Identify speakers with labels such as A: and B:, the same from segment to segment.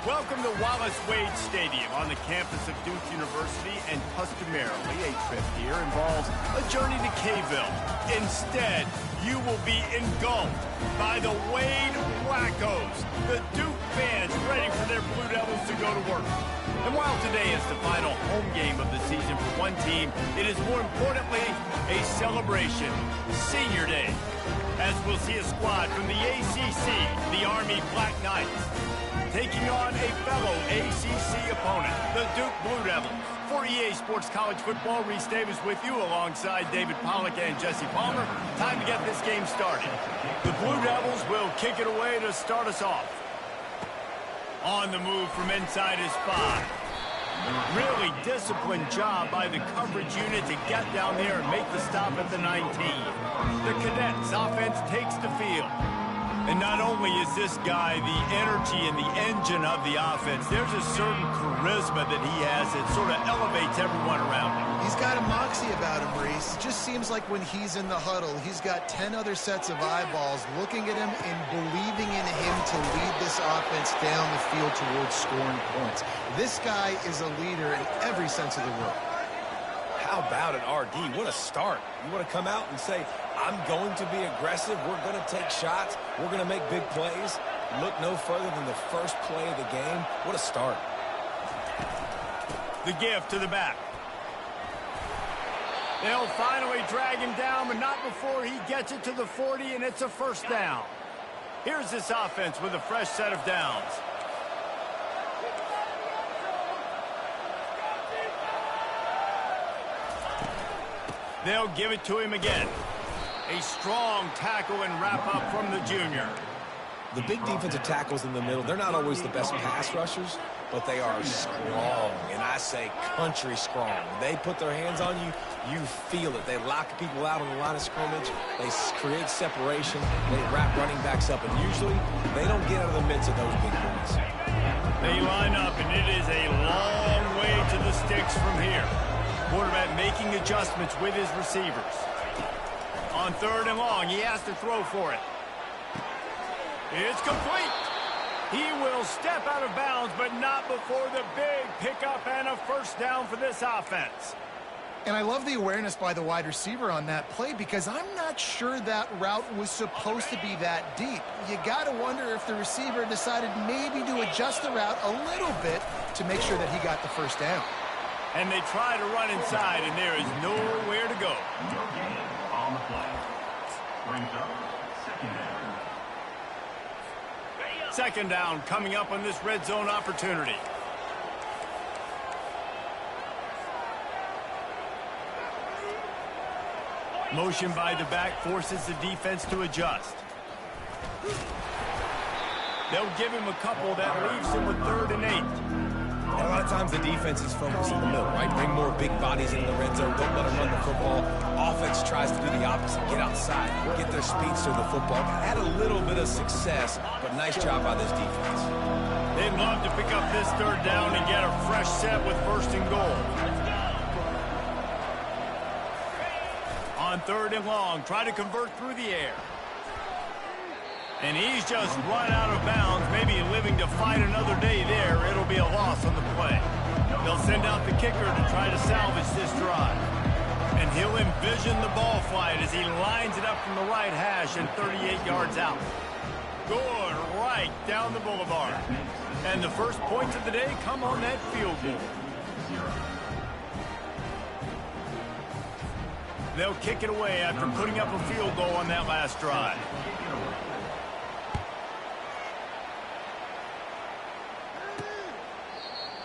A: Welcome to Wallace Wade Stadium on the campus of Duke University, and customarily a trip here involves a journey to K-Ville. Instead, you will be engulfed by the Wade Wackos, the Duke fans ready for their Blue Devils to go to work. And while today is the final home game of the season for one team, it is more importantly a celebration, Senior Day, as we'll see a squad from the ACC, the Army Black Knights, taking on a fellow ACC opponent, the Duke Blue Devils. For EA Sports College Football, Reese Davis with you alongside David Pollack and Jesse Palmer. Time to get this game started. The Blue Devils will kick it away to start us off. On the move from inside his 5. Really disciplined job by the coverage unit to get down there and make the stop at the 19. The Cadets offense takes the field. And not only is this guy the energy and the engine of the offense, there's a certain charisma that he has that sort of elevates everyone around him.
B: He's got a moxie about him, Reese. It just seems like when he's in the huddle, he's got 10 other sets of eyeballs looking at him and believing in him to lead this offense down the field towards scoring points. This guy is a leader in every sense of the word.
C: How about an RD? What a start. You want to come out and say, I'm going to be aggressive. We're going to take shots. We're going to make big plays. Look no further than the first play of the game. What a start.
A: The gift to the back. They'll finally drag him down, but not before he gets it to the 40, and it's a first down. Here's this offense with a fresh set of downs. They'll give it to him again. A strong tackle and wrap-up from the junior.
C: The big defensive tackles in the middle, they're not always the best pass rushers, but they are strong, and I say country strong. When they put their hands on you, you feel it. They lock people out on the line of scrimmage. They create separation. They wrap running backs up, and usually they don't get out of the midst of those big boys.
A: They line up, and it is a long way to the sticks from here. Quarterback making adjustments with his receivers. On 3rd and long, he has to throw for it. It's complete. He will step out of bounds, but not before the big pickup and a first down for this offense.
B: And I love the awareness by the wide receiver on that play because I'm not sure that route was supposed to be that deep. You got to wonder if the receiver decided maybe to adjust the route a little bit to make sure that he got the first down.
A: And they try to run inside, and there is nowhere to go.
D: On the play. Brings up second down.
A: Second down coming up on this red zone opportunity. Motion by the back forces the defense to adjust. They'll give him a couple that leaves him with 3rd and 8.
C: And a lot of times the defense is focused in the middle, right? Bring more big bodies into the red zone. Don't let them run the football. Offense tries to do the opposite. Get outside. Get their speeds to the football. Had a little bit of success, but nice job by this defense.
A: They'd love to pick up this 3rd down and get a fresh set with 1st and goal. On 3rd and long, try to convert through the air. And he's just run out of bounds, maybe living to fight another day there. It'll be a loss on the play. They'll send out the kicker to try to salvage this drive. And he'll envision the ball flight as he lines it up from the right hash and 38 yards out. Good right down the boulevard. And the first points of the day come on that field goal. They'll kick it away after putting up a field goal on that last drive.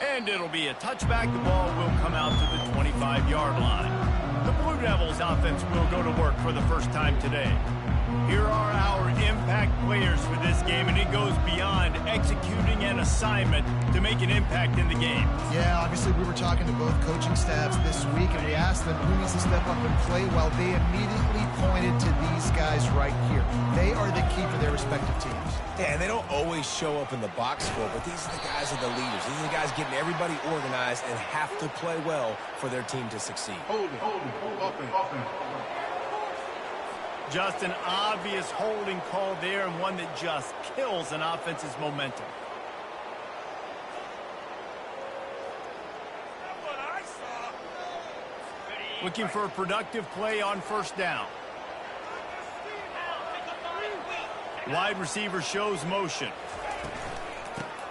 A: And it'll be a touchback. The ball will come out to the 25-yard line. The Blue Devils offense will go to work for the first time today. Here are our impact players for this game, and it goes beyond executing an assignment to make an impact in the game.
B: Yeah, obviously we were talking to both coaching staffs this week, and we asked them who needs to step up and play well. They immediately pointed to these guys right here. They are the key for their respective teams.
C: Yeah, and they don't always show up in the box score, but these are the guys that are the leaders. These are the guys getting everybody organized and have to play well for their team to succeed.
D: Hold open.
A: Just an obvious holding call there, and one that just kills an offense's momentum. Looking for a productive play on first down. Wide receiver shows motion.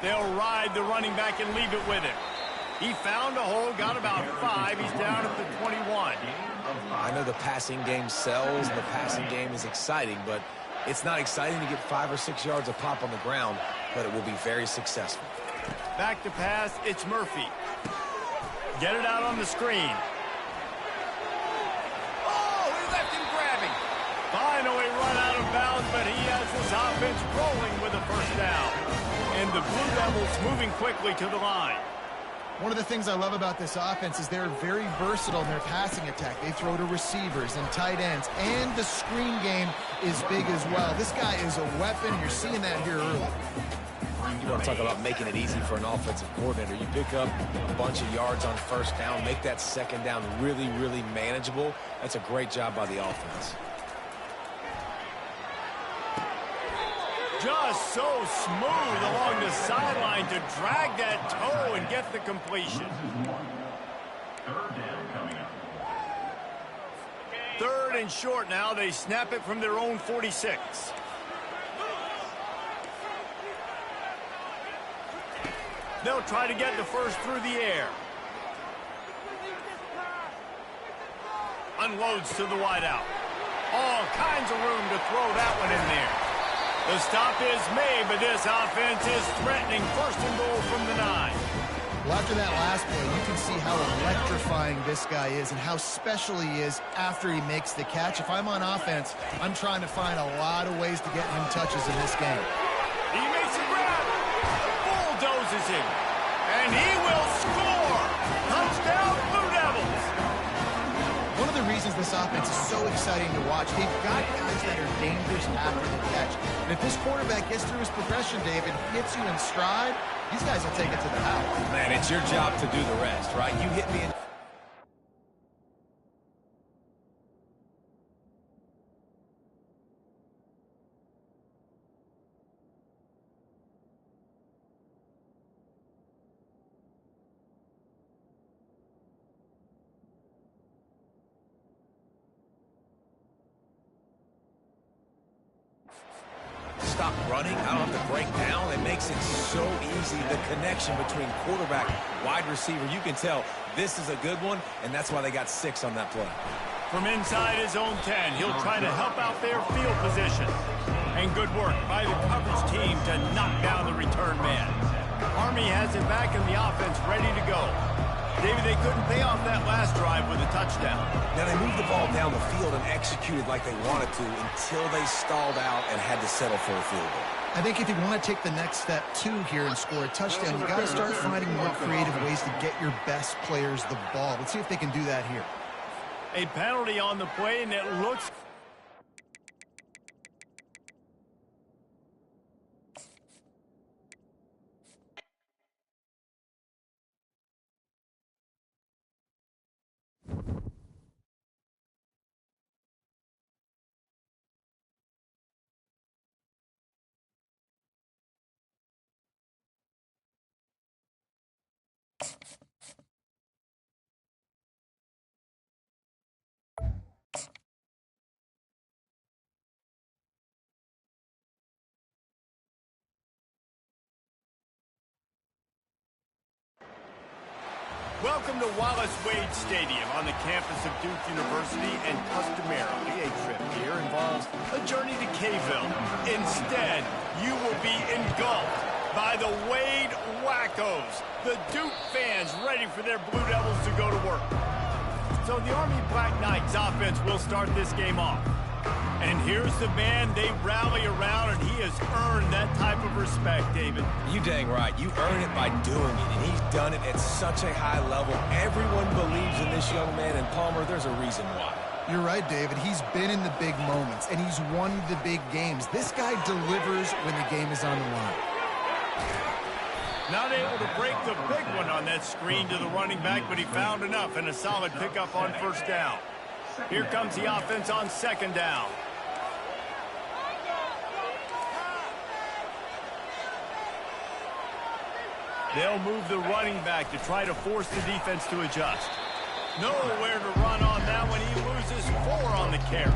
A: They'll ride the running back and leave it with him. He found a hole, got about 5. He's down at the 21.
C: I know the passing game sells, and the passing game is exciting, but it's not exciting to get 5 or 6 yards of pop on the ground, but it will be very successful.
A: Back to pass, it's Murphy. Get it out on the screen. Oh, he left him grabbing. Finally run out of bounds, but he has this offense rolling with a first down. And the Blue Devils moving quickly to the line.
B: One of the things I love about this offense is they're very versatile in their passing attack. They throw to receivers and tight ends, and the screen game is big as well. This guy is a weapon, and you're seeing that here early.
C: You want to talk about making it easy for an offensive coordinator. You pick up a bunch of yards on first down, make that second down really, really manageable. That's a great job by the offense.
A: Just so smooth along the sideline to drag that toe and get the completion.
D: Third down coming up.
A: Third and short now. They snap it from their own 46. They'll try to get the first through the air. Unloads to the wideout. All kinds of room to throw that one in there. The stop is made, but this offense is threatening. First and goal from the 9.
B: Well, after that last play, you can see how electrifying this guy is and how special he is after he makes the catch. If I'm on offense, I'm trying to find a lot of ways to get him touches in this game.
A: He makes a grab. Bulldozes him. And he will score. Touchdown, Blue Devils.
B: One of the reasons this offense is so exciting to watch, they've got guys that are dangerous after the catch. And if this quarterback gets through his progression, David, hits you in stride, these guys will take it to the house.
C: Man, it's your job to do the rest, right? You hit me in... Stop running. I don't have to break down. It makes it so easy. The connection between quarterback, wide receiver, you can tell this is a good one, and that's why they got 6 on that play.
A: From inside his own 10, he'll try to help out their field position. And good work by the coverage team to knock down the return man. Army has him back in the offense ready to go. David, they couldn't pay off that last drive with a touchdown.
C: Now, they moved the ball down the field and executed like they wanted to until they stalled out and had to settle for a field goal.
B: I think if you want to take the next step, too, here and score a touchdown, you got to start finding more creative ways to get your best players the ball. Let's see if they can do that here.
A: A penalty on the play, and it looks... Welcome to Wallace Wade Stadium on the campus of Duke University, and customarily a trip here involves a journey to K-Ville. Instead, you will be engulfed by the Wade Wackos, the Duke fans ready for their Blue Devils to go to work. So the Army Black Knights offense will start this game off. And here's the man they rally around, and he has earned that type of respect, David.
C: You dang right. You earn it by doing it, and he's done it at such a high level. Everyone believes in this young man, and Palmer, there's a reason why.
B: You're right, David. He's been in the big moments, and he's won the big games. This guy delivers when the game is on the line.
A: Not able to break the big one on that screen to the running back, but he found enough and a solid pickup on first down. Here comes the offense on second down. They'll move the running back to try to force the defense to adjust. Nowhere to run on now when he loses 4 on the carry.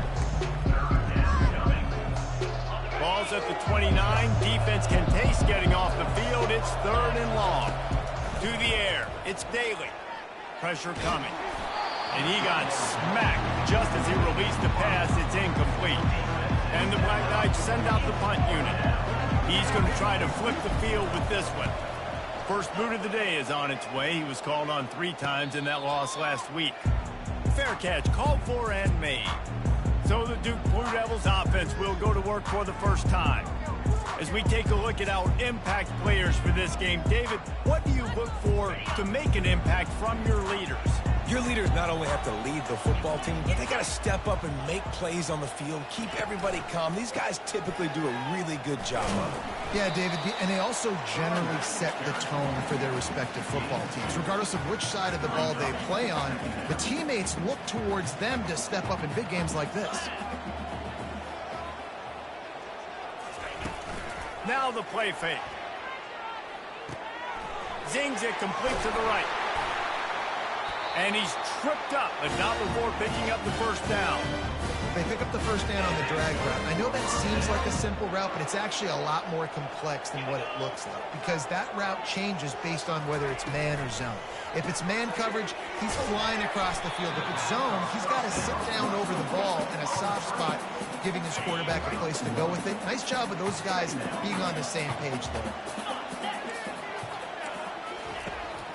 A: Ball's at the 29. Defense can taste getting off the field. It's 3rd and long. To the air. It's Daly. Pressure coming. And he got smacked just as he released the pass. It's incomplete. And the Black Knights send out the punt unit. He's going to try to flip the field with this one. First boot of the day is on its way. He was called on 3 times in that loss last week. Fair catch called for and made. So the Duke Blue Devils offense will go to work for the first time. As we take a look at our impact players for this game, David, what do you look for to make an impact from your leaders?
C: Your leaders not only have to lead the football team, but they got to step up and make plays on the field, keep everybody calm. These guys typically do a really good job of it.
B: Yeah, David, and they also generally set the tone for their respective football teams. Regardless of which side of the ball they play on, the teammates look towards them to step up in big games like this.
A: Now the play fake. Zings it complete to the right. And he's tripped up, but not before picking up the first down.
B: They pick up the first down on the drag route. I know that seems like a simple route, but it's actually a lot more complex than what it looks like because that route changes based on whether it's man or zone. If it's man coverage, he's flying across the field. If it's zone, he's got to sit down over the ball in a soft spot, giving his quarterback a place to go with it. Nice job of those guys being on the same page there.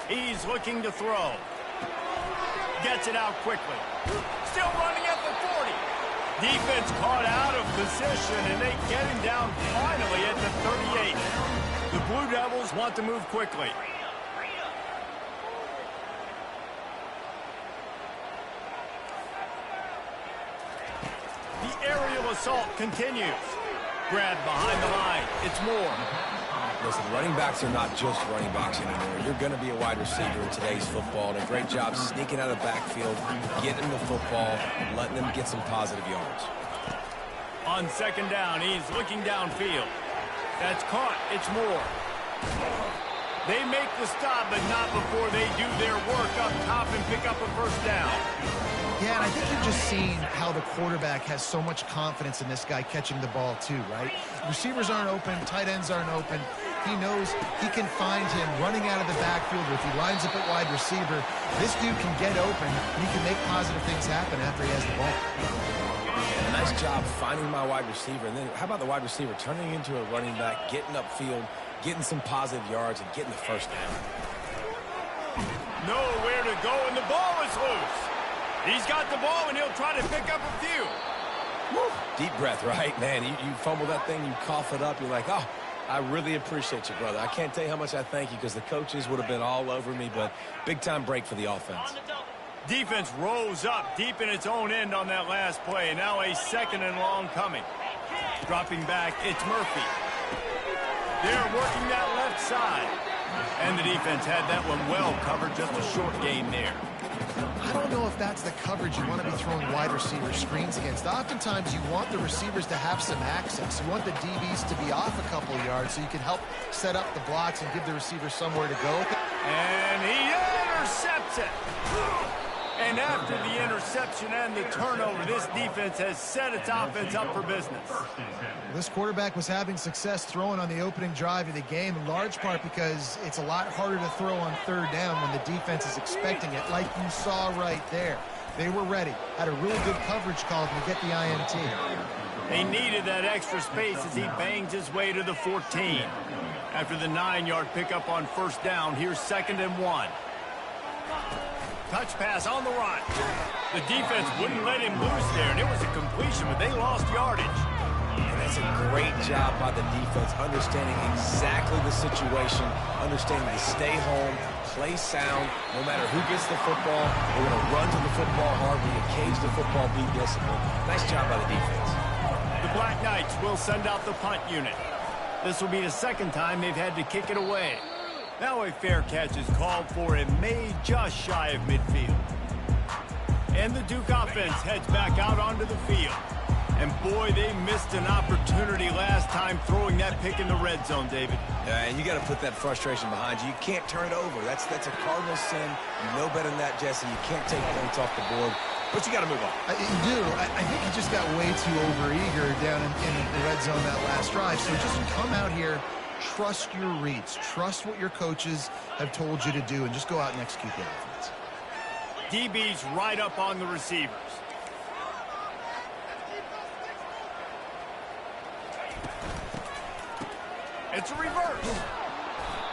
A: He's looking to throw. Gets it out quickly. Still running at the 40. Defense caught out of position, and they get him down finally at the 38. The Blue Devils want to move quickly. The aerial assault continues. Grab behind the line. It's Moore.
C: Listen, running backs are not just running backs anymore. You're going to be a wide receiver in today's football. And a great job sneaking out of the backfield, getting the football, letting them get some positive yards.
A: On second down, he's looking downfield. That's caught. It's Moore. They make the stop, but not before they do their work up top and pick up a first down.
B: Yeah, and I think you've just seen how the quarterback has so much confidence in this guy catching the ball too, right? Receivers aren't open, tight ends aren't open. He knows he can find him running out of the backfield. If he lines up at wide receiver, this dude can get open, and he can make positive things happen after he has the ball.
C: Nice job finding my wide receiver. And then how about the wide receiver turning into a running back, getting upfield, getting some positive yards, and getting the first down.
A: Nowhere to go, and the ball is loose. He's got the ball, and he'll try to pick up a few.
C: Woo. Deep breath, right? Man, you fumble that thing, you cough it up, you're like, oh, I really appreciate you, brother. I can't tell you how much I thank you because the coaches would have been all over me, but big-time break for the offense.
A: Defense rose up deep in its own end on that last play, and now a second and long coming. Dropping back, it's Murphy. They're working that left side. And the defense had that one well covered, just a short gain there.
B: I don't know if that's the coverage you want to be throwing wide receiver screens against. Oftentimes, you want the receivers to have some access. You want the DBs to be off a couple yards so you can help set up the blocks and give the receiver somewhere to go.
A: And he intercepts it. And after the interception and the turnover, this defense has set its offense up for business.
B: This quarterback was having success throwing on the opening drive of the game, in large part because it's a lot harder to throw on third down when the defense is expecting it, like you saw right there. They were ready, had a really good coverage call to get the INT.
A: They needed that extra space as he bangs his way to the 14. After the 9-yard pickup on first down, here's 2nd and 1. Touch pass on the run. The defense wouldn't let him loose there, and it was a completion, but they lost yardage.
C: And that's a great job by the defense, understanding exactly the situation, understanding to stay home, play sound. No matter who gets the football, we're going to run to the football hard. We engage the football, be disciplined. Nice job by the defense.
A: The Black Knights will send out the punt unit. This will be the second time they've had to kick it away. Now a fair catch is called for and made just shy of midfield. And the Duke offense heads back out onto the field. And boy, they missed an opportunity last time throwing that pick in the red zone, David.
C: And you got to put that frustration behind you. You can't turn it over. That's a cardinal sin. You know better than that, Jesse. You can't take points off the board. but you got to move on.
B: You do. I think he just got way too overeager down in the red zone that last drive. So just come out here, trust your reads, trust what your coaches have told you to do, and just go out and execute the offense.
A: DB's right up on the receivers. It's a reverse.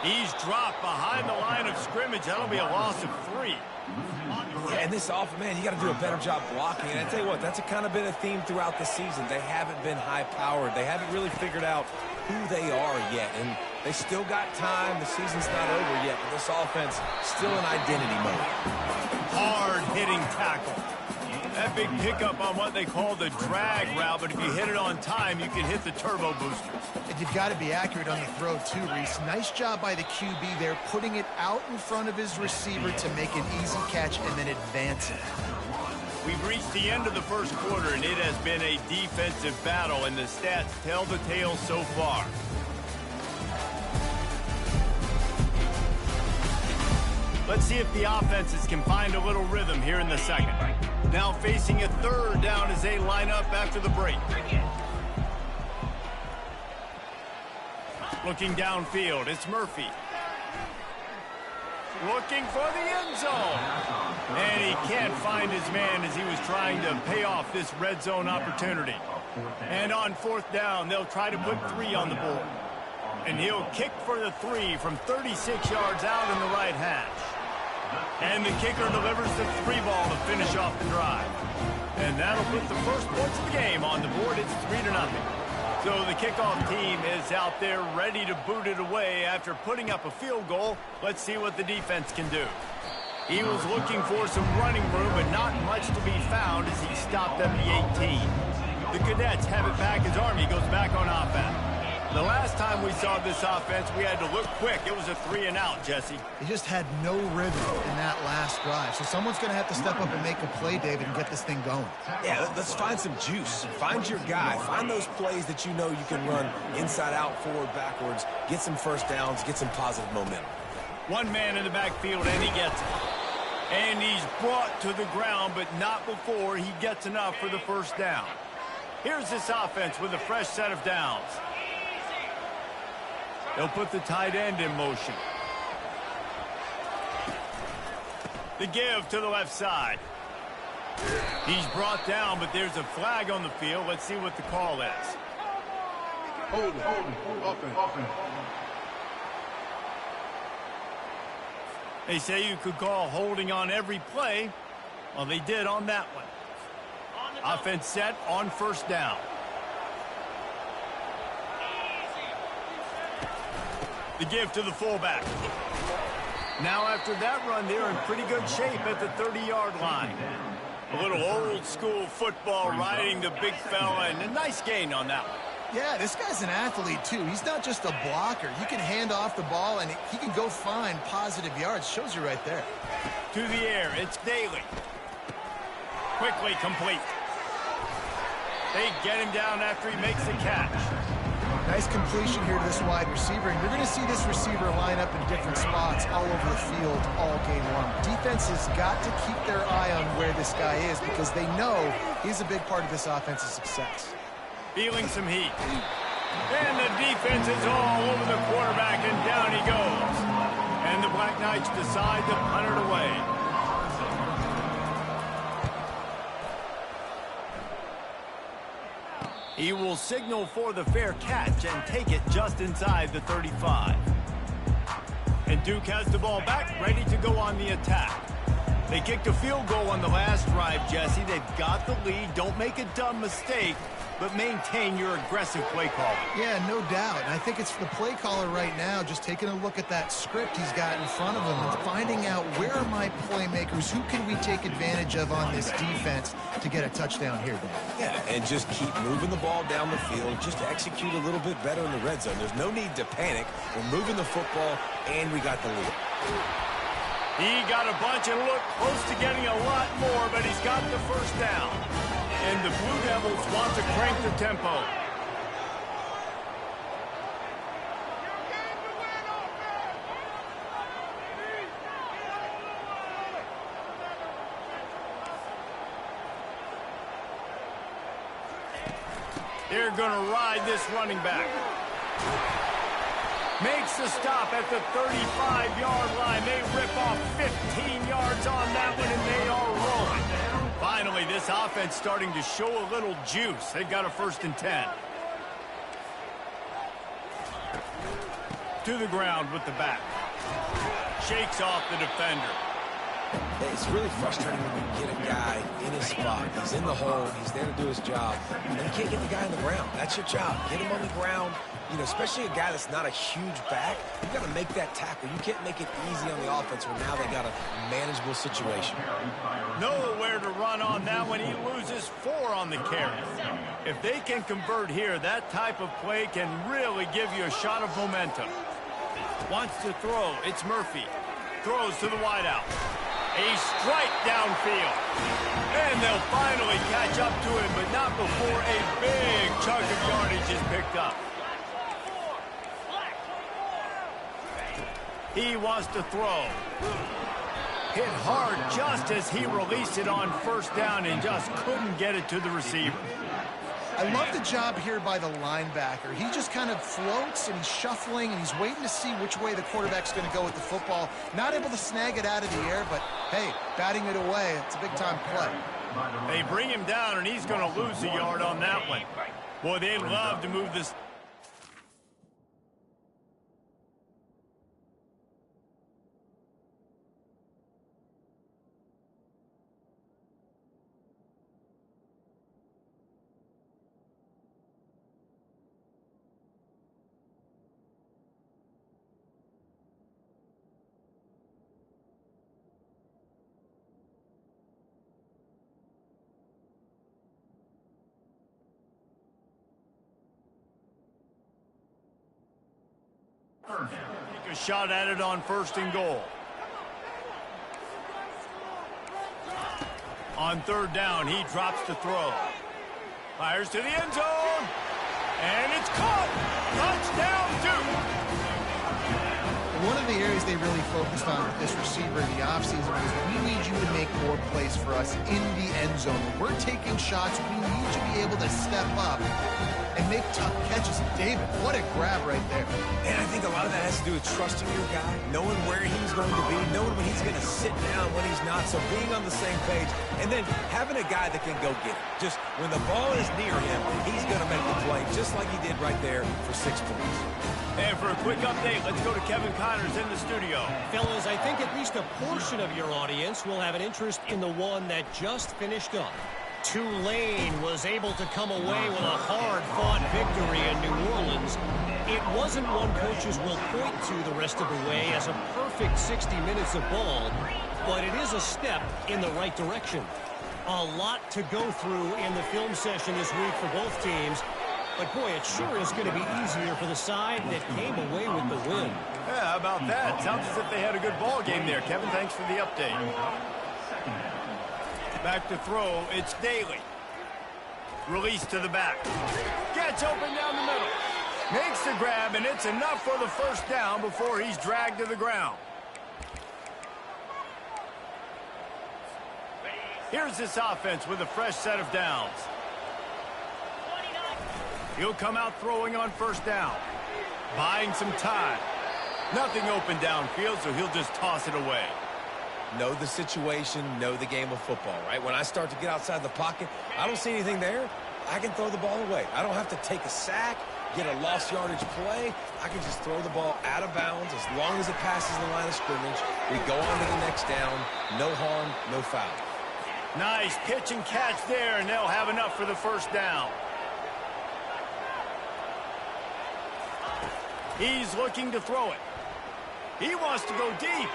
A: He's dropped behind the line of scrimmage. That'll be a loss of 3.
C: Yeah, and this offense, man, you got to do a better job blocking. And I tell you what, that's kind of been a theme throughout the season. They haven't been high-powered. They haven't really figured out who they are yet. And they still got time. The season's not over yet, but this offense still in identity mode.
A: Hard-hitting tackle. That big pickup on what they call the drag route, but if you hit it on time, you can hit the turbo boosters.
B: And you've got to be accurate on the throw, too, Reese. Nice job by the QB there, putting it out in front of his receiver to make an easy catch and then advance it.
A: We've reached the end of the first quarter, and it has been a defensive battle, and the stats tell the tale so far. Let's see if the offenses can find a little rhythm here in the second. Now facing a third down as they line up after the break. Looking downfield, it's Murphy. Looking for the end zone. And he can't find his man as he was trying to pay off this red zone opportunity. And on fourth down, they'll try to put 3 on the board. And he'll kick for the 3 from 36 yards out in the right hash. And the kicker delivers the 3 ball to finish off the drive. And that'll put the first points of the game on the board. It's 3-0. So the kickoff team is out there ready to boot it away after putting up a field goal. Let's see what the defense can do. Eagles looking for some running room, but not much to be found as he stopped at the 18. The Cadets have it back as Army goes back on offense. The last time we saw this offense, we had to look quick. It was a 3-and-out, Jesse.
B: He just had no rhythm in that last drive. So someone's going to have to step up and make a play, David, and get this thing going.
C: Yeah, let's find some juice. Find your guy. Find those plays that you know you can run inside out, forward, backwards. Get some first downs. Get some positive momentum.
A: One man in the backfield, and he gets it. And he's brought to the ground, but not before he gets enough for the first down. Here's this offense with a fresh set of downs. They'll put the tight end in motion. The give to the left side. He's brought down, but there's a flag on the field. Let's see what the call is.
E: Hold it.
A: They say you could call holding on every play. Well, they did on that one. Offense set on first down. The give to the fullback. Now after that run, they're in pretty good shape at the 30-yard line. A little old-school football riding the big fella, and a nice gain on that one.
B: Yeah, this guy's an athlete, too. He's not just a blocker. You can hand off the ball, and he can go find positive yards. Shows you right there.
A: To the air, it's Daly. Quickly complete. They get him down after he makes the catch.
B: Nice completion here to this wide receiver, and you're going to see this receiver line up in different spots all over the field all game long. Defense has got to keep their eye on where this guy is because they know he's a big part of this offense's success.
A: Feeling some heat. And the defense is all over the quarterback, and down he goes. And the Black Knights decide to punt it away. He will signal for the fair catch and take it just inside the 35. And Duke has the ball back, ready to go on the attack. They kicked a field goal on the last drive, Jesse. They've got the lead. Don't make a dumb mistake, but maintain your aggressive play calling.
B: Yeah, no doubt. And I think it's the play caller right now just taking a look at that script he's got in front of him and finding out where are my playmakers, who can we take advantage of on this defense to get a touchdown here, Dan.
C: Yeah, and just keep moving the ball down the field. Just execute a little bit better in the red zone. There's no need to panic. We're moving the football, and we got the lead.
A: He got a bunch and looked close to getting a lot more, but he's got the first down. And the Blue Devils want to crank the tempo. They're going to ride this running back. Makes the stop at the 35-yard line. They rip off 15 yards on that one, and they are rolling. Finally, this offense starting to show a little juice. They've got a 1st and 10. To the ground with the back. Shakes off the defender.
C: It's really frustrating when you get a guy in his spot. He's in the hole. He's there to do his job. And then you can't get the guy on the ground. That's your job. Get him on the ground. You know, especially a guy that's not a huge back. You got to make that tackle. You can't make it easy on the offense when now they got a manageable situation.
A: Nowhere to run on that one. He loses 4 on the carry. If they can convert here, that type of play can really give you a shot of momentum. Wants to throw. It's Murphy. Throws to the wideout. A strike downfield. And they'll finally catch up to him, but not before a big chunk of yardage is picked up. He wants to throw. Hit hard just as he released it on 1st down and just couldn't get it to the receiver.
B: I love the job here by the linebacker. He just kind of floats and he's shuffling and he's waiting to see which way the quarterback's going to go with the football. Not able to snag it out of the air, but hey, batting it away, it's a big-time play.
A: They bring him down and he's going to lose a yard on that one. Boy, they'd love to move this. Take a shot at it on 1st and goal. On 3rd down, he drops to throw. Fires to the end zone. And it's caught. Touchdown, Duke.
B: One of the areas they really focused on with this receiver in the offseason was we need you to make more plays for us in the end zone. When we're taking shots, we need you to be able to step up and make tough catches. David, what a grab right there.
C: And I think a lot of that has to do with trusting your guy, knowing where he's going to be, knowing when he's going to sit down, when he's not, so being on the same page, and then having a guy that can go get it. Just when the ball is near him, he's going to make the play, just like he did right there for 6 points.
A: And for a quick update, let's go to Kevin Connors in the studio.
F: Fellas, I think at least a portion of your audience will have an interest in the one that just finished up. Tulane was able to come away with a hard-fought victory in New Orleans. It wasn't one coaches will point to the rest of the way as a perfect 60 minutes of ball, but it is a step in the right direction. A lot to go through in the film session this week for both teams, but boy, it sure is going to be easier for the side that came away with the win.
A: Yeah, how about that? Sounds as if they had a good ball game there. Kevin, thanks for the update. Back to throw, it's Daly. Release to the back. Gets open down the middle. Makes the grab, and it's enough for the 1st down before he's dragged to the ground. Here's this offense with a fresh set of downs. He'll come out throwing on 1st down. Buying some time. Nothing open downfield, so he'll just toss it away.
C: Know the situation, know the game of football, right? When I start to get outside the pocket, I don't see anything there, I can throw the ball away. I don't have to take a sack, get a lost yardage play. I can just throw the ball out of bounds as long as it passes the line of scrimmage. We go on to the next down. No harm, no foul.
A: Nice pitch and catch there, and they'll have enough for the 1st down. He's looking to throw it. He wants to go deep.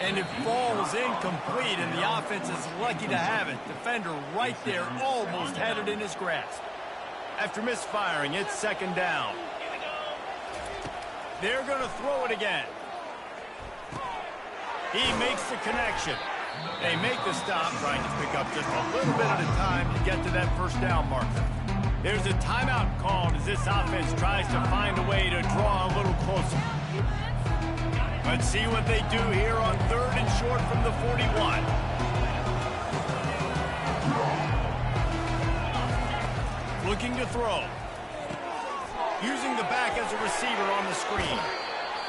A: And it falls incomplete, and the offense is lucky to have it. Defender right there almost had it in his grasp. After misfiring, it's 2nd down. They're going to throw it again. He makes the connection. They make the stop, trying to pick up just a little bit at a time to get to that 1st down marker. There's a timeout called as this offense tries to find a way to draw a little closer. Let's see what they do here on 3rd and short from the 41. Looking to throw. Using the back as a receiver on the screen.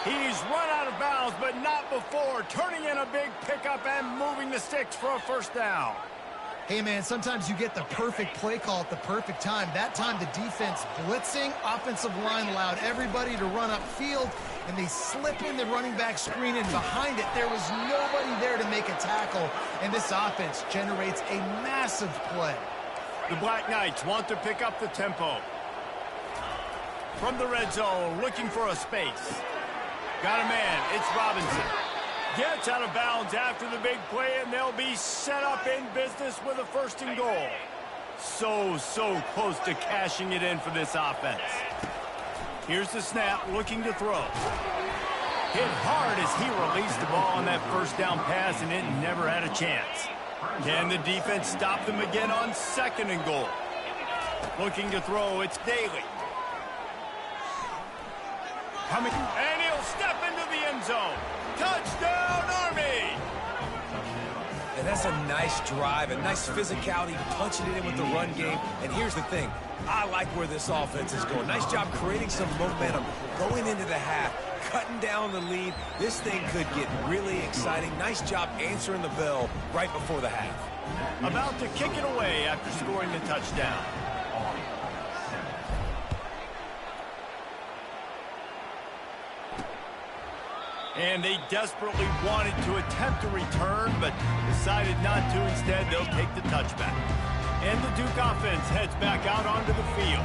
A: He's run out of bounds, but not before turning in a big pickup and moving the sticks for a first down.
B: Hey, man, sometimes you get the perfect play call at the perfect time. That time, the defense blitzing, offensive line allowed everybody to run upfield, and they slip in the running back screen, and behind it, there was nobody there to make a tackle, and this offense generates a massive play.
A: The Black Knights want to pick up the tempo. From the red zone, looking for a space. Got a man, it's Robinson. Gets out of bounds after the big play, and they'll be set up in business with a first and goal. So close to cashing it in for this offense. Here's the snap, looking to throw. Hit hard as he released the ball on that first down pass, and it never had a chance. Can the defense stop them again on second and goal? Looking to throw, it's Daly. Coming, and he'll step into the end zone. Touchdown, Army!
C: And that's a nice drive, a nice physicality, punching it in with the run game. And here's the thing, I like where this offense is going. Nice job creating some momentum, going into the half, cutting down the lead. This thing could get really exciting. Nice job answering the bell right before the half.
A: About to kick it away after scoring the touchdown. And they desperately wanted to attempt a return, but decided not to. Instead, they'll take the touchback. And the Duke offense heads back out onto the field.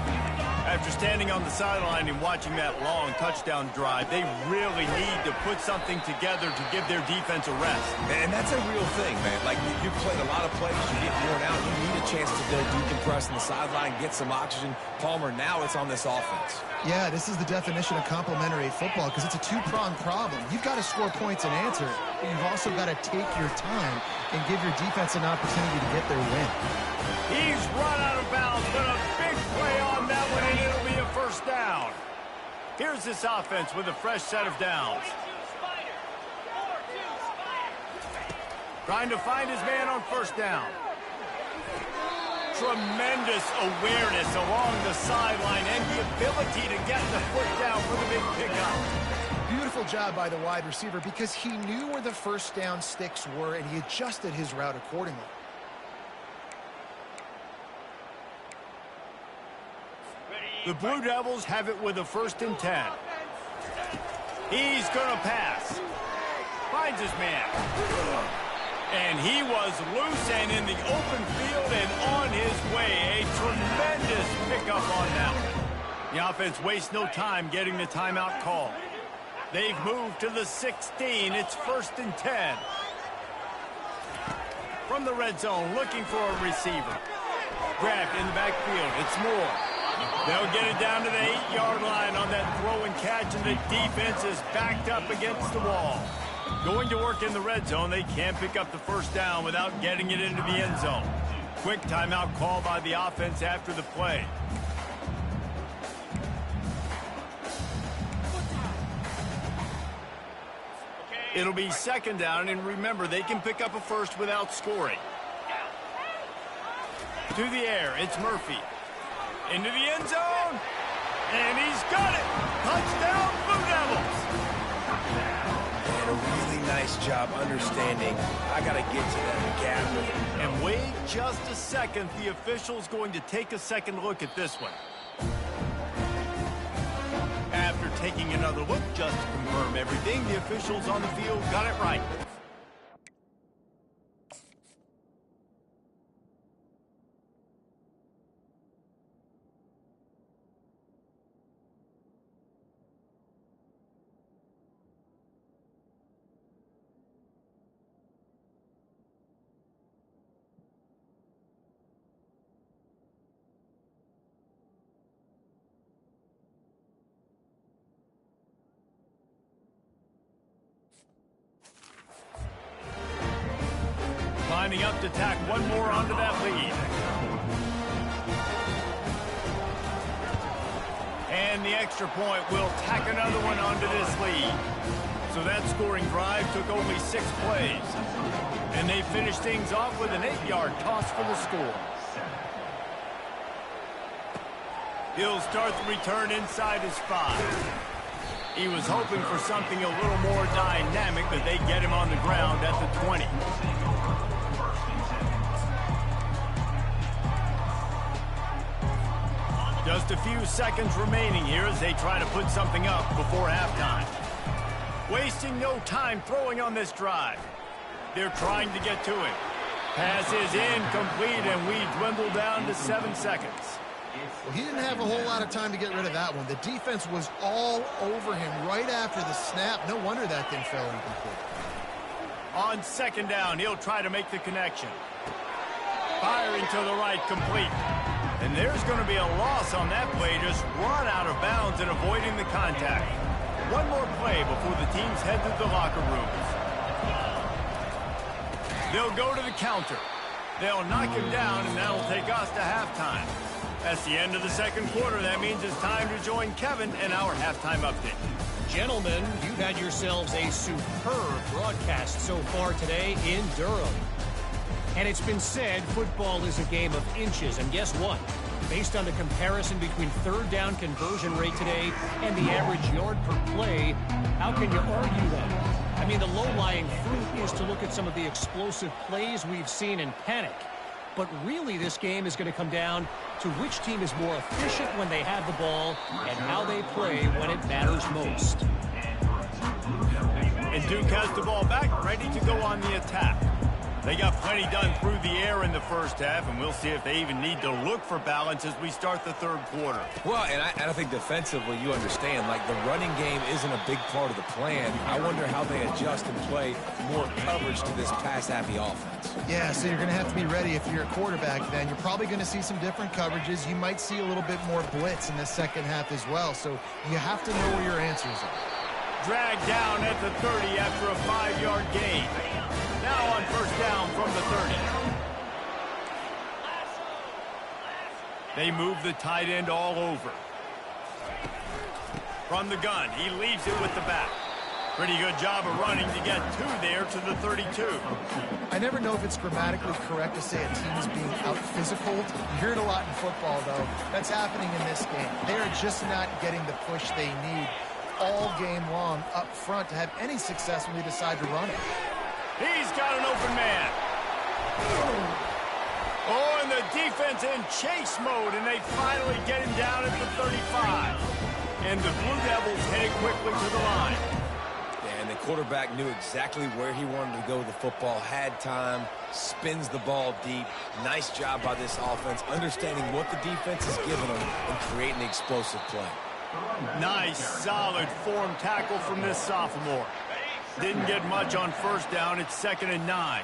A: After standing on the sideline and watching that long touchdown drive, they really need to put something together to give their defense a rest.
C: And that's a real thing, man. Like, you've played a lot of plays, you get worn out, you need a chance to go decompress on the sideline, get some oxygen. Palmer, now it's on this offense.
B: Yeah, this is the definition of complementary football because it's a two-pronged problem. You've got to score points and answer it, but you've also got to take your time and give your defense an opportunity to get their win.
A: He's run out of bounds, but a big play on that one, and it'll be a first down. Here's this offense with a fresh set of downs. Trying to find his man on first down. Tremendous awareness along the sideline and the ability to get the foot down for the big pickup.
B: Beautiful job by the wide receiver because he knew where the first down sticks were and he adjusted his route accordingly.
A: The Blue Devils have it with a 1st and 10. He's going to pass. Finds his man. And he was loose and in the open field and on his way. A tremendous pickup on that one. The offense wastes no time getting the timeout call. They've moved to the 16. It's 1st and 10. From the red zone, looking for a receiver. Grabbed in the backfield. It's Moore. They'll get it down to the 8-yard line on that throw and catch, and the defense is backed up against the wall. Going to work in the red zone, they can't pick up the first down without getting it into the end zone. Quick timeout call by the offense after the play. It'll be 2nd down, and remember, they can pick up a first without scoring. To the air, it's Murphy. Into the end zone, and he's got it. Touchdown, Blue Devils.
C: And a really nice job understanding, I got to get to that gap.
A: And wait just a second. The official's going to take a second look at this one. After taking another look, just to confirm everything, the officials on the field got it right. Lining up to tack one more onto that lead. And the extra point will tack another one onto this lead. So that scoring drive took only 6 plays. And they finished things off with an 8-yard toss for the score. He'll start the return inside his 5. He was hoping for something a little more dynamic, but they get him on the ground at the 20. Just a few seconds remaining here as they try to put something up before halftime. Wasting no time throwing on this drive. They're trying to get to him. Pass is incomplete, and we dwindle down to 7 seconds.
B: Well, he didn't have a whole lot of time to get rid of that one. The defense was all over him right after the snap. No wonder that thing fell incomplete.
A: On second down, he'll try to make the connection. Firing to the right, complete. And there's going to be a loss on that play, just run out of bounds and avoiding the contact. One more play before the teams head to the locker rooms. They'll go to the counter. They'll knock him down, and that'll take us to halftime. That's the end of the second quarter. That means it's time to join Kevin and our halftime update.
F: Gentlemen, you've had yourselves a superb broadcast so far today in Durham. And it's been said football is a game of inches. And guess what? Based on the comparison between third down conversion rate today and the average yard per play, how can you argue that? I mean, the low-lying fruit is to look at some of the explosive plays we've seen in panic. But really, this game is going to come down to which team is more efficient when they have the ball and how they play when it matters most.
A: And Duke has the ball back, ready to go on the attack. They got plenty done through the air in the first half, and we'll see if they even need to look for balance as we start the third quarter.
C: Well, and I think defensively, you understand, like the running game isn't a big part of the plan. I wonder how they adjust and play more coverage to this pass-happy offense.
B: Yeah, so you're going to have to be ready if you're a quarterback then. You're probably going to see some different coverages. You might see a little bit more blitz in the second half as well, so you have to know where your answers are.
A: Dragged down at the 30 after a 5-yard gain. Now on first down from the 30. They move the tight end all over. From the gun, he leaves it with the back. Pretty good job of running to get 2 there to the 32.
B: I never know if it's grammatically correct to say a team is being out-physical. You hear it a lot in football, though. That's happening in this game. They're just not getting the push they need all game long up front to have any success when they decide to run it.
A: He's got an open man. Oh, and the defense in chase mode, and they finally get him down at the 35. And the Blue Devils headed quickly to the line.
C: And the quarterback knew exactly where he wanted to go with the football, had time, spins the ball deep. Nice job by this offense, understanding what the defense is giving them and creating the explosive play.
A: Nice, solid form tackle from this sophomore. Didn't get much on first down. It's 2nd and 9.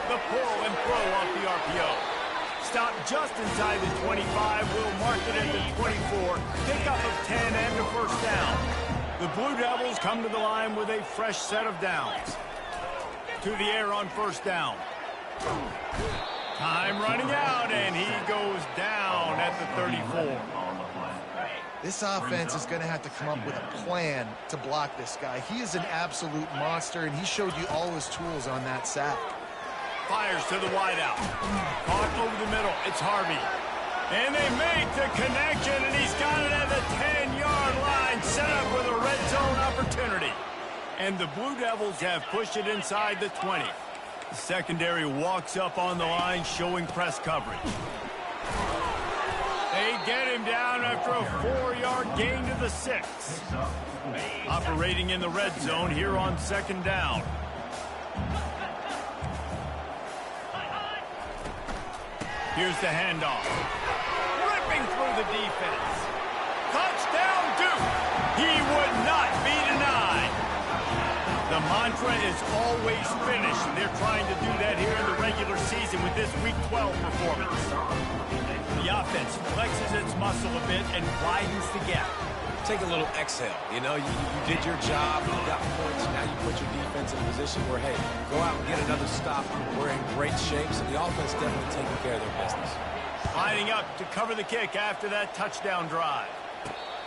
A: The pull and throw off the RPO. Stop just inside the 25. Will mark it at the 24. Pickup of 10 and a first down. The Blue Devils come to the line with a fresh set of downs. To the air on first down. Time running out, and he goes down at the 34.
B: This offense is going to have to come up with a plan to block this guy. He is an absolute monster, and he showed you all his tools on that sack.
A: Fires to the wideout. Caught over the middle. It's Harvey. And they make the connection, and he's got it at the 10-yard line, set up with a red zone opportunity. And the Blue Devils have pushed it inside the 20. The secondary walks up on the line, showing press coverage. They get him down after a 4-yard gain to the 6. Operating in the red zone here on second down. Here's the handoff. Ripping through the defense. Touchdown, Duke. He would not be denied. The mantra is always finish. They're trying to do that here in the regular season with this Week 12 performance. The offense flexes its muscle a bit and widens the gap.
C: Take a little exhale. You know, you did your job. You got points. Now you put your defense in a position where, hey, go out and get another stop. We're in great shape, so the offense definitely taking care of their business.
A: Lining up to cover the kick after that touchdown drive.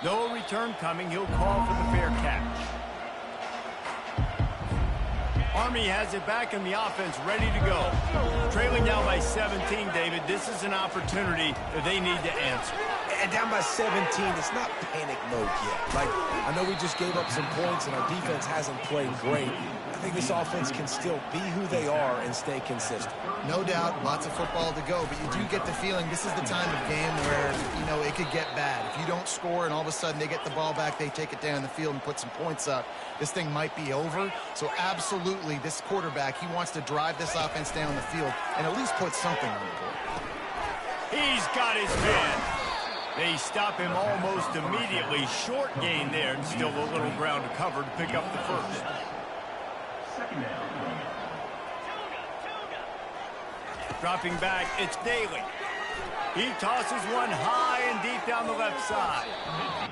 A: No return coming. He'll call for the fair catch. Army has it back and the offense ready to go. Trailing now by 17, David. This is an opportunity that they need to answer.
C: And down by 17, it's not panic mode yet. Like, I know we just gave up some points and our defense hasn't played great. I think this offense can still be who they are and stay consistent.
B: No doubt, lots of football to go, but you do get the feeling this is the time of game where, you know, it could get bad. If you don't score and all of a sudden they get the ball back, they take it down the field and put some points up, this thing might be over. So absolutely, this quarterback, he wants to drive this offense down the field and at least put something on the board.
A: He's got his man. They stop him almost immediately. Short gain there, and still a little ground to cover to pick up the first.
D: Second down.
A: Dropping back, it's Daly. He tosses one high and deep down the left side.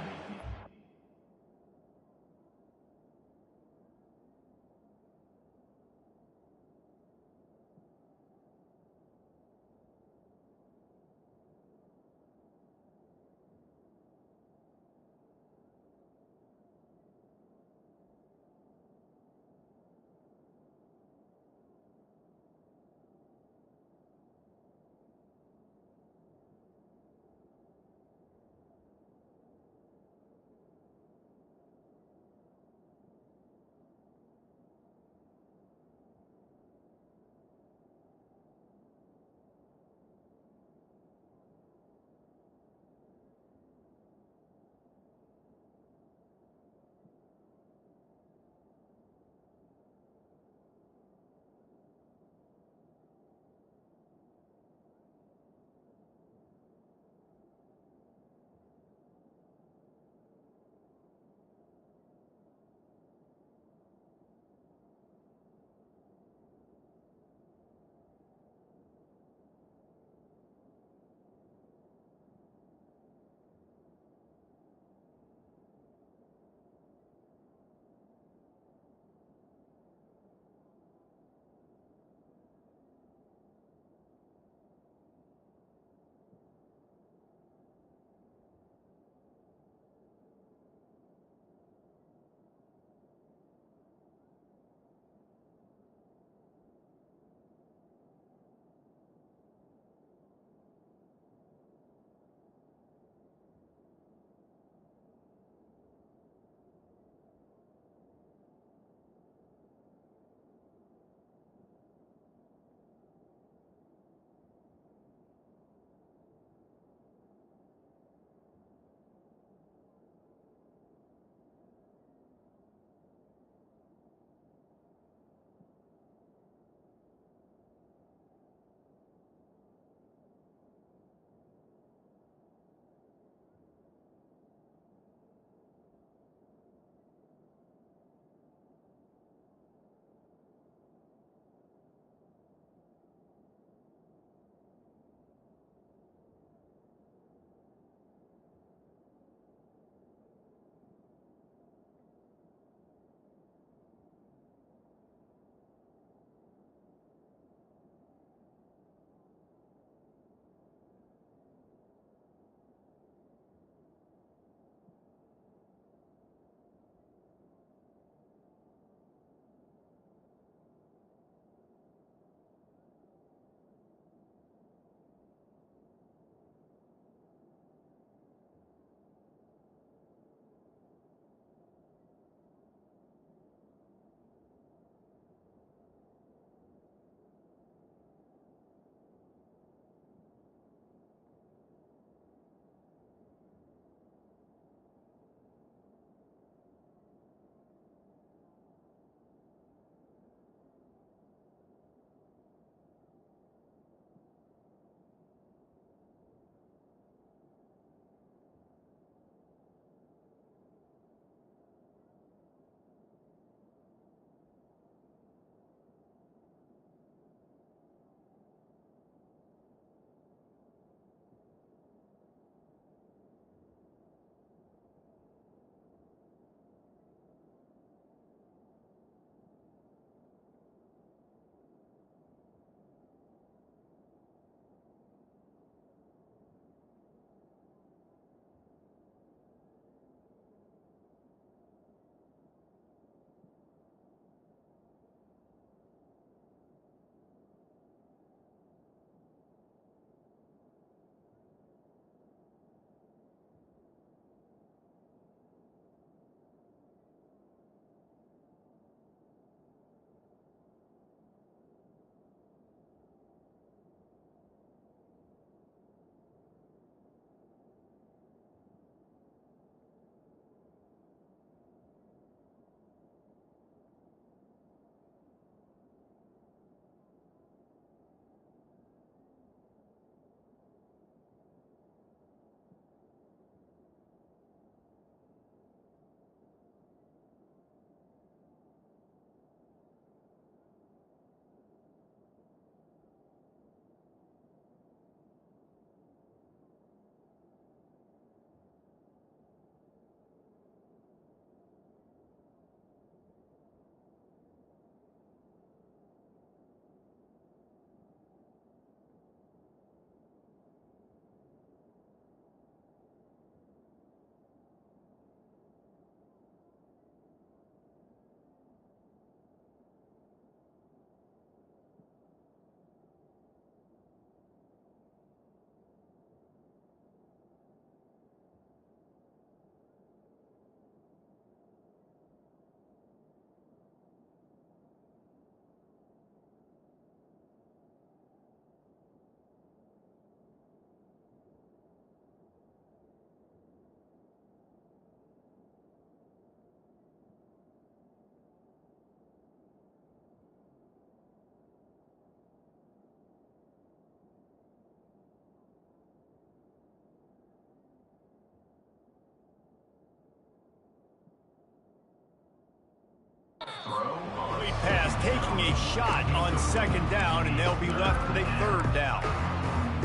A: taking a shot on 2nd down, and they'll be left with a 3rd down.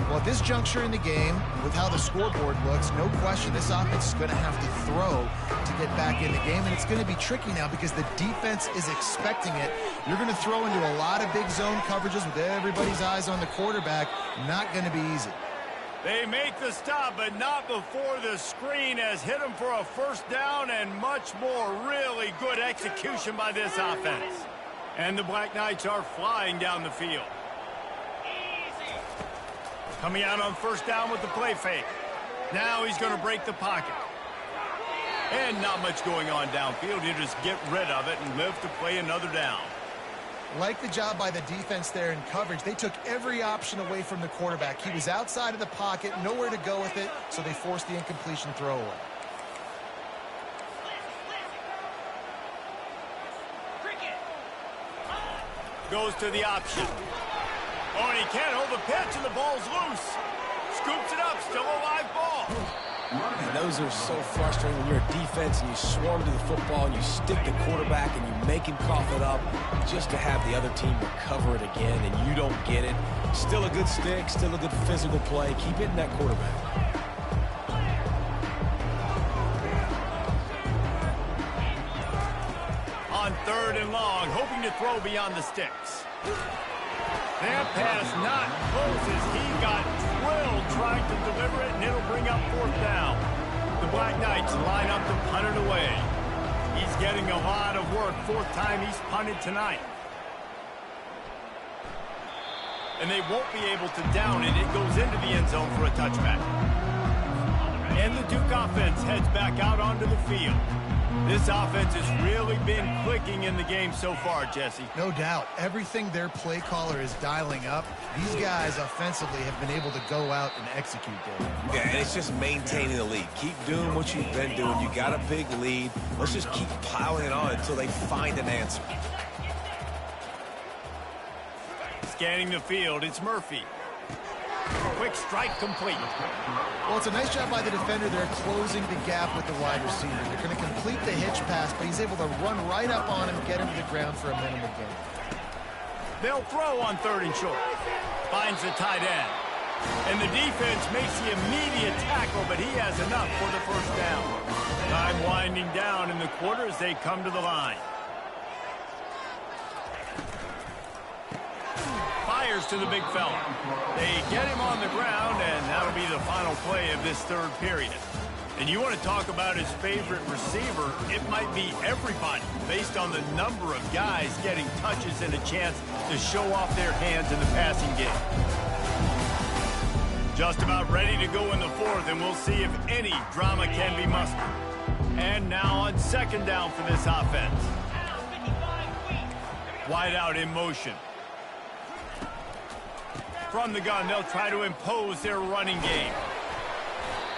B: Well, at this juncture in the game, with how the scoreboard looks, no question this offense is going to have to throw to get back in the game, and it's going to be tricky now because the defense is expecting it. You're going to throw into a lot of big zone coverages with everybody's eyes on the quarterback. Not going to be easy.
A: They make the stop, but not before the screen has hit them for a 1st down and much more. Really good execution by this offense. And the Black Knights are flying down the field. Coming out on 1st down with the play fake. Now he's going to break the pocket. And not much going on downfield. He'll just get rid of it and live to play another down.
B: Like the job by the defense there in coverage. They took every option away from the quarterback. He was outside of the pocket, nowhere to go with it, so they forced the incompletion throw away.
A: Goes to the option. Oh, and he can't hold the pitch, and the ball's loose. Scoops it up, still a live ball.
C: And those are so frustrating when you're a defense and you swarm to the football and you stick the quarterback and you make him cough it up just to have the other team recover it again and you don't get it. Still a good stick, still a good physical play. Keep hitting that quarterback.
A: On 3rd and long, hoping to throw beyond the sticks. That pass not close as he got drilled trying to deliver it, and it'll bring up 4th down. The Black Knights line up to punt it away. He's getting a lot of work. 4th time he's punted tonight. And they won't be able to down it. It goes into the end zone for a touchback. And the Duke offense heads back out onto the field. This offense has really been clicking in the game so far, Jesse.
B: No doubt. Everything their play caller is dialing up, these guys offensively have been able to go out and execute there.
C: Yeah, and it's just maintaining the lead. Keep doing what you've been doing. You got a big lead. Let's just keep piling it on until they find an answer.
A: Scanning the field, it's Murphy. Quick strike complete.
B: Well, it's a nice job by the defender there closing the gap with the wide receiver. They're going to complete the hitch pass, but he's able to run right up on him and get him to the ground for a minimal gain.
A: They'll throw on 3rd and short. Finds the tight end. And the defense makes the immediate tackle, but he has enough for the 1st down. Time winding down in the quarter as they come to the line. Fires to the big fella. They get him on the ground, and that'll be the final play of this 3rd period. And you want to talk about his favorite receiver, it might be everybody based on the number of guys getting touches and a chance to show off their hands in the passing game. Just about ready to go in the 4th, and we'll see if any drama can be mustered. And now on 2nd down for this offense. Wide out in motion. From the gun, they'll try to impose their running game.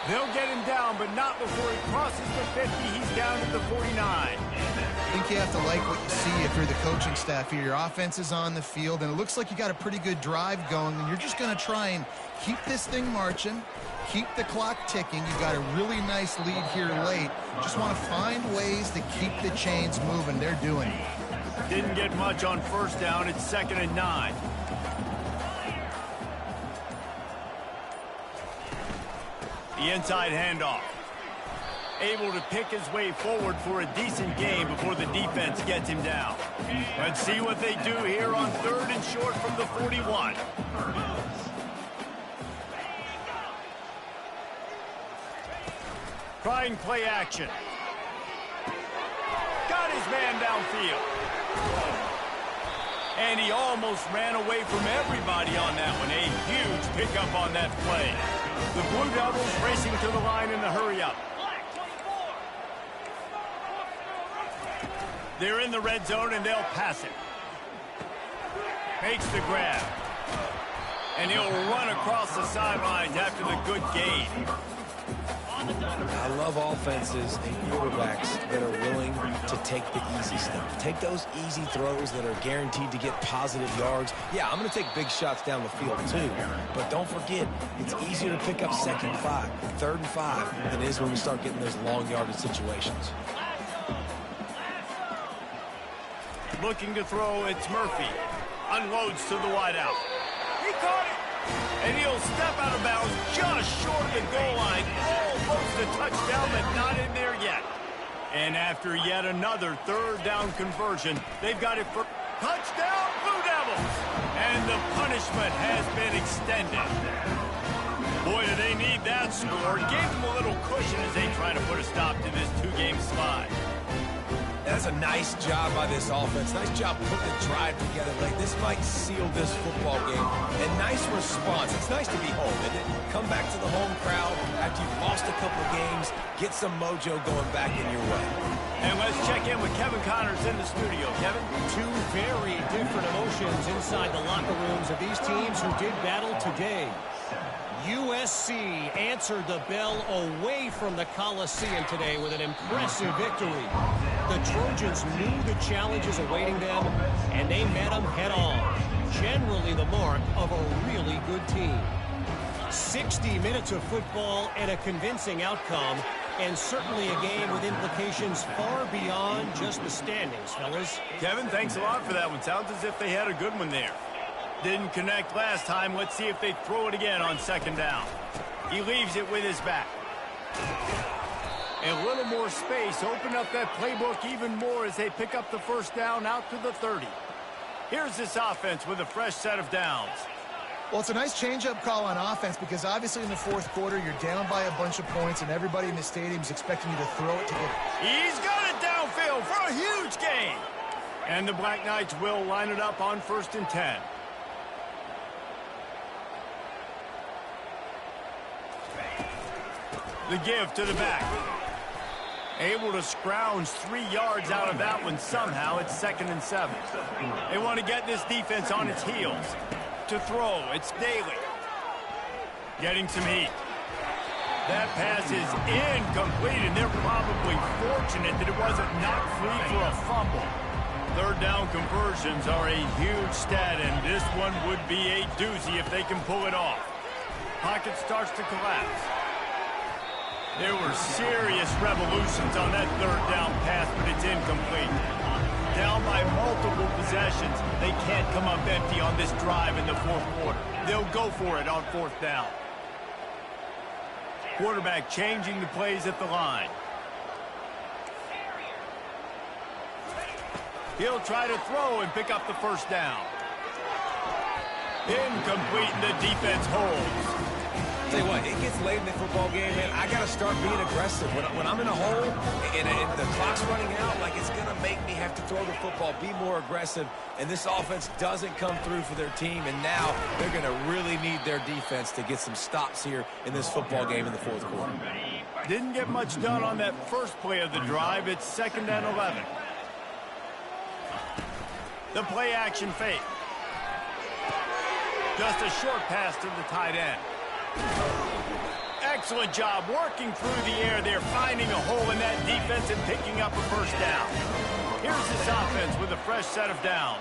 A: They'll get him down, but not before he crosses the 50. He's down at the 49.
B: I think you have to like what you see if you're the coaching staff here. Your offense is on the field, and it looks like you got a pretty good drive going, and you're just going to try and keep this thing marching, keep the clock ticking. You've got a really nice lead here late. Just want to find ways to keep the chains moving. They're doing it.
A: Didn't get much on 1st down. It's 2nd and 9. The inside handoff. Able to pick his way forward for a decent gain before the defense gets him down. Let's see what they do here on 3rd and short from the 41. Trying play action. Got his man downfield. And he almost ran away from everybody on that one. A huge pickup on that play. The Blue Devils racing to the line in the hurry-up. They're in the red zone, and they'll pass it. Makes the grab. And he'll run across the sidelines after the good gain.
C: I love offenses and quarterbacks that are willing to take the easy stuff. Take those easy throws that are guaranteed to get positive yards. Yeah, I'm going to take big shots down the field too. But don't forget, it's easier to pick up 2nd and 5, 3rd and 5 than it is when we start getting those long yardage situations.
A: Looking to throw, it's Murphy. Unloads to the wideout. He caught it! And he'll step out of bounds just short of the goal line. Almost a touchdown, but not in there yet. And after yet another third down conversion, they've got it for touchdown, Blue Devils! And the punishment has been extended. Boy, do they need that score. Gave them a little cushion as they try to put a stop to this two-game slide.
C: That's a nice job by this offense. Nice job putting the drive together late. This might seal this football game. And nice response. It's nice to be home, isn't it? Come back to the home crowd after you've lost a couple of games. Get some mojo going back in your way.
A: And let's check in with Kevin Connors in the studio. Kevin?
F: Two very different emotions inside the locker rooms of these teams who did battle today. USC answered the bell away from the Coliseum today with an impressive victory. The Trojans knew the challenges awaiting them, and they met them head-on. Generally the mark of a really good team. 60 minutes of football and a convincing outcome, and certainly a game with implications far beyond just the standings, fellas.
A: Kevin, thanks a lot for that one. Sounds as if they had a good one there. Didn't connect last time. Let's see if they throw it again on second down. He leaves it with his back. A little more space. Open up that playbook even more as they pick up the first down out to the 30. Here's this offense with a fresh set of downs.
B: Well, it's a nice change-up call on offense because obviously in the fourth quarter, you're down by a bunch of points and everybody in the stadium is expecting you to throw it to get...
A: He's got it downfield for a huge gain. And the Black Knights will line it up on 1st and 10. The give to the back. Able to scrounge 3 yards out of that one somehow. It's 2nd and 7. They want to get this defense on its heels. To throw, it's Daly. Getting some heat. That pass is incomplete, and they're probably fortunate that it wasn't knocked free for a fumble. Third down conversions are a huge stat, and this one would be a doozy if they can pull it off. Pocket starts to collapse. There were serious revolutions on that third down pass, but it's incomplete. Down by multiple possessions, they can't come up empty on this drive in the fourth quarter. They'll go for it on 4th down. Quarterback changing the plays at the line. He'll try to throw and pick up the first down. Incomplete, and the defense holds.
C: Tell you what, it gets late in the football game, man. I got to start being aggressive. When I'm in a hole and the clock's running out, like it's going to make me have to throw the football, be more aggressive. And this offense doesn't come through for their team, and now they're going to really need their defense to get some stops here in this football game in the fourth quarter.
A: Didn't get much done on that first play of the drive. It's 2nd and 11. The play action fake. Just a short pass to the tight end. Excellent job working through the air there, finding a hole in that defense and picking up a first down. Here's this offense with a fresh set of downs.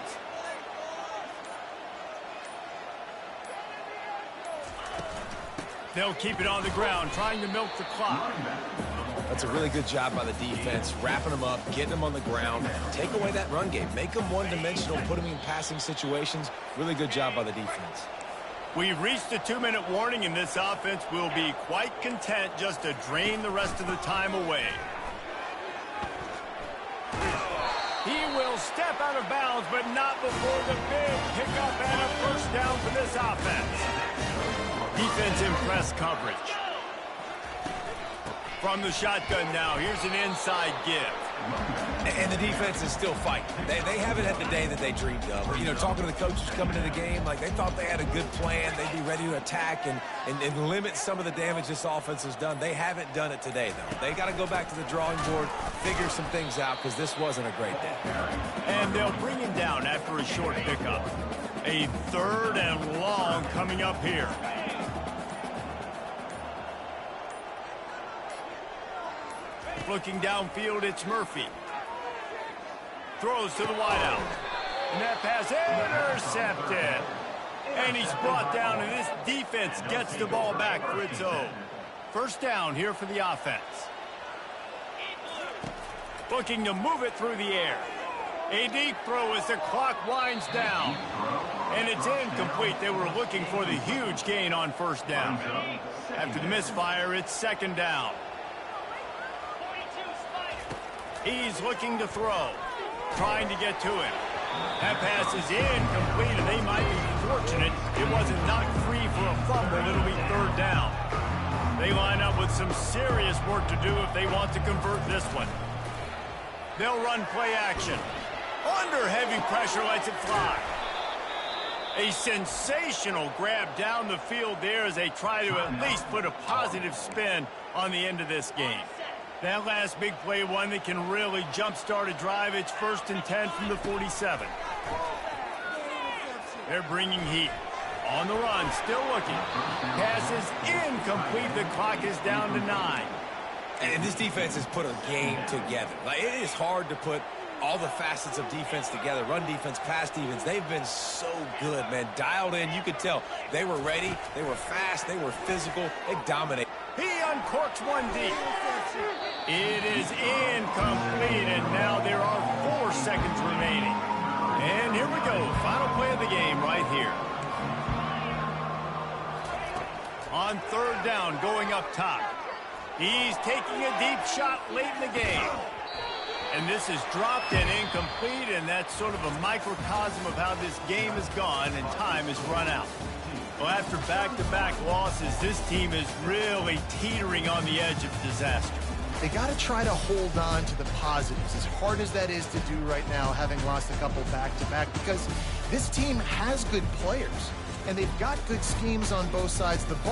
A: They'll keep it on the ground, trying to milk the clock.
C: That's a really good job by the defense, wrapping them up, getting them on the ground. Take away that run game. Make them one-dimensional, put them in passing situations. Really good job by the defense.
A: We've reached the 2-minute warning, and this offense will be quite content just to drain the rest of the time away. He will step out of bounds, but not before the big pickup and a first down for this offense. Defense in press coverage. From the shotgun now, here's an inside give.
C: And the defense is still fighting. They haven't had the day that they dreamed of. You know, talking to the coaches coming into the game, like they thought they had a good plan. They'd be ready to attack and limit some of the damage this offense has done. They haven't done it today, though. They got to go back to the drawing board, figure some things out, because this wasn't a great day.
A: And they'll bring him down after a short pickup. A 3rd and long coming up here. Looking downfield, it's Murphy. Throws to the wideout. And that pass intercepted. And he's brought down, and this defense gets the ball back for its own. First down here for the offense. Looking to move it through the air. A deep throw as the clock winds down. And it's incomplete. They were looking for the huge gain on first down. After the misfire, it's second down. He's looking to throw. Trying to get to him. That pass is incomplete, and they might be fortunate it wasn't knocked free for a fumble. It'll be third down. They line up with some serious work to do if they want to convert this one. They'll run play action. Under heavy pressure, lets it fly. A sensational grab down the field there as they try to at least put a positive spin on the end of this game. That last big play, one that can really jumpstart a drive. It's 1st and 10 from the 47. They're bringing heat. On the run, still looking. Pass is incomplete. The clock is down to 9.
C: And this defense has put a game together. Like, it is hard to put all the facets of defense together. Run defense, pass defense. They've been so good, man. Dialed in. You could tell they were ready. They were fast. They were physical. They dominated.
A: He uncorks one deep. It is incomplete, and now there are 4 seconds remaining. And here we go. Final play of the game right here. On third down, going up top. He's taking a deep shot late in the game. And this is dropped and incomplete, and that's sort of a microcosm of how this game has gone, and time has run out. Well, after back-to-back losses, this team is really teetering on the edge of disaster.
B: They got to try to hold on to the positives, as hard as that is to do right now, having lost a couple back-to-back, because this team has good players, and they've got good schemes on both sides of the ball.